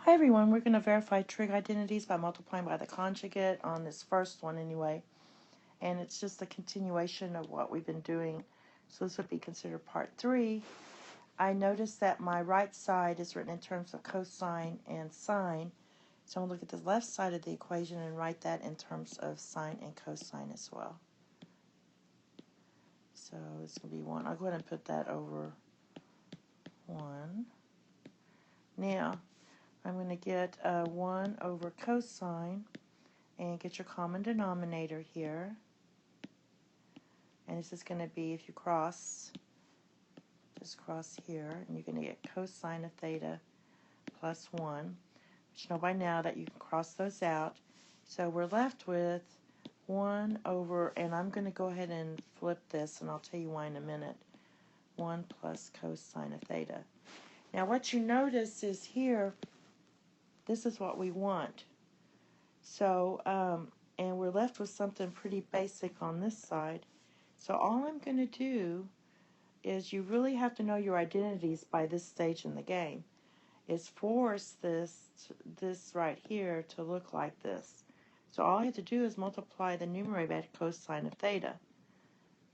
Hi everyone, we're going to verify trig identities by multiplying by the conjugate on this first one anyway. And it's just a continuation of what we've been doing. So this would be considered part 3. I noticed that my right side is written in terms of cosine and sine. So I'm going to look at the left side of the equation and write that in terms of sine and cosine as well. So it's going to be 1. I'll go ahead and put that over 1. Now, I'm going to get 1 over cosine and get your common denominator here. And this is going to be, if you cross, just cross here, and you're going to get cosine of theta plus 1. But you know by now that you can cross those out. So we're left with 1 over, and I'm going to go ahead and flip this, and I'll tell you why in a minute, 1 plus cosine of theta. Now what you notice is here, this is what we want. So, and we're left with something pretty basic on this side. So all I'm going to do is, you really have to know your identities by this stage in the game, is force this right here to look like this. So all I have to do is multiply the numerator by cosine of theta,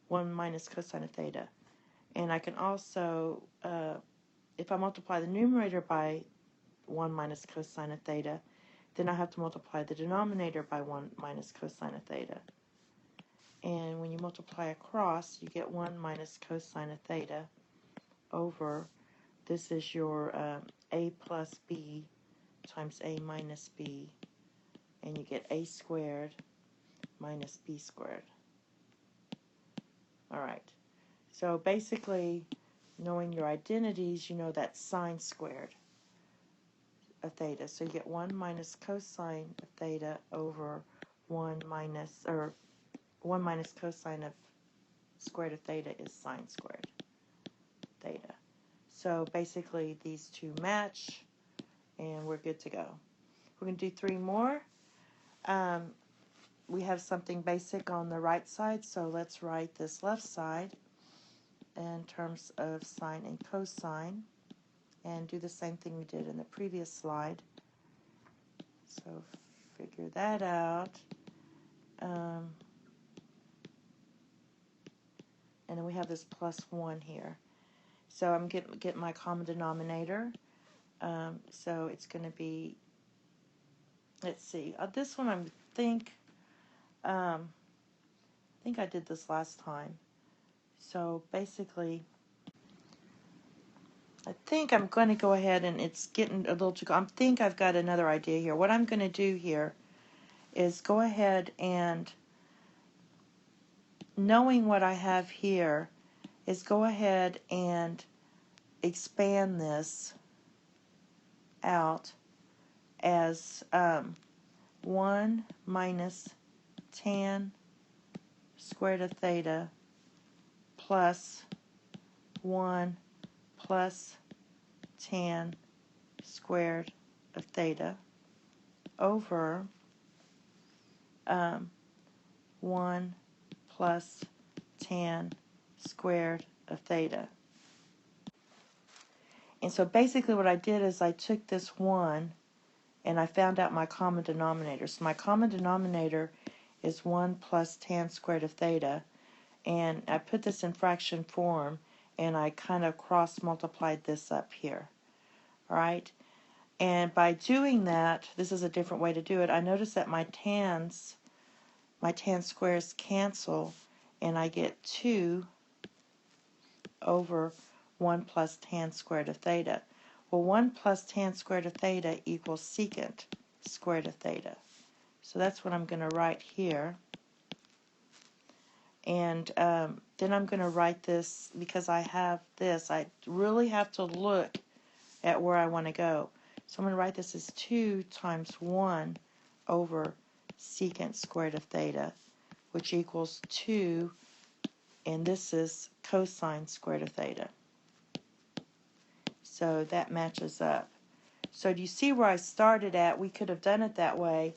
1 minus cosine of theta. And I can also, if I multiply the numerator by 1 minus cosine of theta, then I have to multiply the denominator by 1 minus cosine of theta. And when you multiply across, you get 1 minus cosine of theta over, this is your a plus b times a minus b, and you get a squared minus b squared. All right, so basically, knowing your identities, you know that's sine squared of theta. So you get 1 minus cosine of theta over 1 minus cosine of squared of theta is sine squared theta. So basically these two match, and we're good to go. We're going to do 3 more. We have something basic on the right side, so let's write this left side in terms of sine and cosine, and do the same thing we did in the previous slide. So figure that out. And then we have this plus 1 here. So I'm getting my common denominator. So it's going to be, let's see, this one I think I did this last time. So basically, I think I'm going to go ahead, and it's getting a little too, I think I've got another idea here. What I'm going to do here is go ahead and, knowing what I have here, is go ahead and expand this out as 1 minus tan squared of theta plus 1 plus tan squared of theta over 1 plus tan squared of theta. And so basically what I did is I took this 1 and I found out my common denominator. So my common denominator is 1 plus tan squared of theta, and I put this in fraction form, and I kind of cross-multiplied this up here. All right? And by doing that, this is a different way to do it, I notice that my tan squares cancel, and I get 2 over 1 plus tan squared of theta. Well, 1 plus tan squared of theta equals secant squared of theta. So that's what I'm going to write here. And then I'm going to write this, because I have this, I really have to look at where I want to go. So I'm going to write this as 2 times 1 over secant squared of theta, which equals 2, and this is cosine squared of theta. So that matches up. So do you see where I started at? We could have done it that way,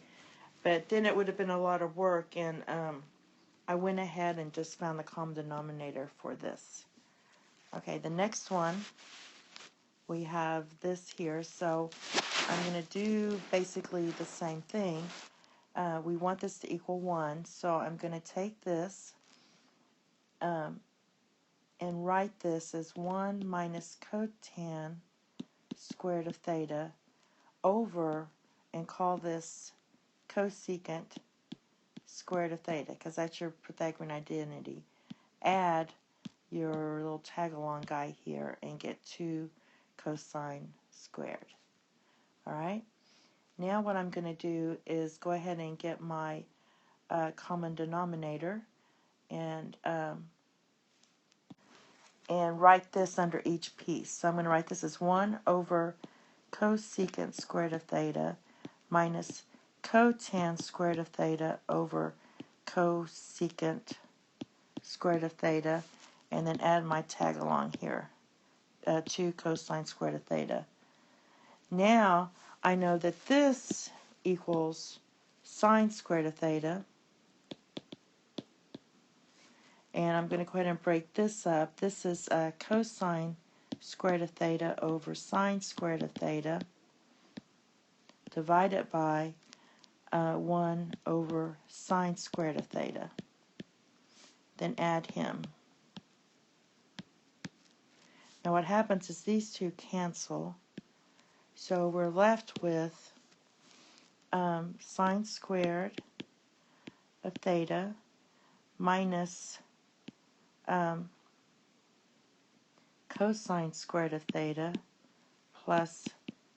but then it would have been a lot of work, and I went ahead and just found the common denominator for this. Okay, the next one, we have this here. So I'm going to do basically the same thing. We want this to equal 1, so I'm going to take this and write this as 1 minus cotan squared of theta over, and call this cosecant squared of theta, because that's your Pythagorean identity. Add your little tag-along guy here and get 2 cosine squared. Alright? Now what I'm going to do is go ahead and get my common denominator and write this under each piece. So I'm going to write this as 1 over cosecant squared of theta minus cotan squared of theta over cosecant squared of theta, and then add my tag along here, 2 cosine squared of theta. Now I know that this equals sine squared of theta, and I'm going to go ahead and break this up. This is cosine squared of theta over sine squared of theta divided by 1 over sine squared of theta. Then add him. Now what happens is these two cancel, so we're left with sine squared of theta minus cosine squared of theta plus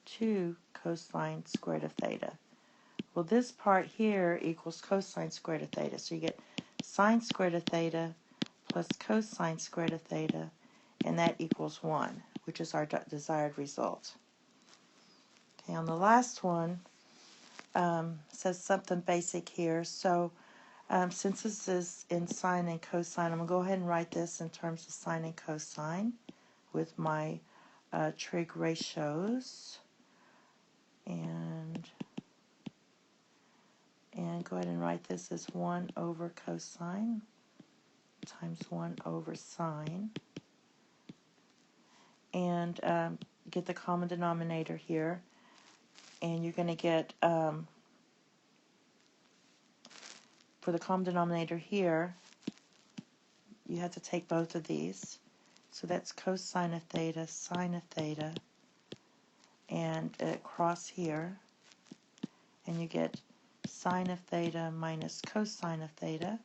2 cosine squared of theta. Well, this part here equals cosine squared of theta, so you get sine squared of theta plus cosine squared of theta, and that equals 1, which is our desired result. Okay, on the last one, says something basic here. So since this is in sine and cosine, I'm going to go ahead and write this in terms of sine and cosine with my trig ratios. And go ahead and write this as 1 over cosine times 1 over sine. And get the common denominator here. And you're going to get, for the common denominator here, you have to take both of these. So that's cosine of theta, sine of theta, and cross here. And you get sine of theta minus cosine of theta.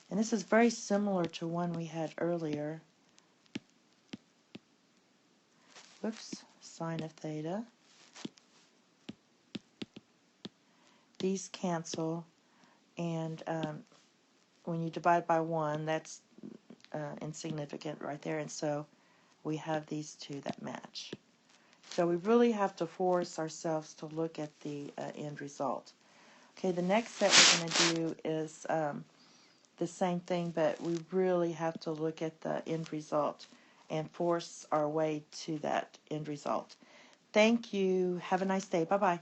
And this is very similar to one we had earlier. Whoops, sine of theta. These cancel, and when you divide by 1, that's insignificant right there, and so we have these two that match. So we really have to force ourselves to look at the end result. Okay, the next step we're going to do is the same thing, but we really have to look at the end result and force our way to that end result. Thank you. Have a nice day. Bye-bye.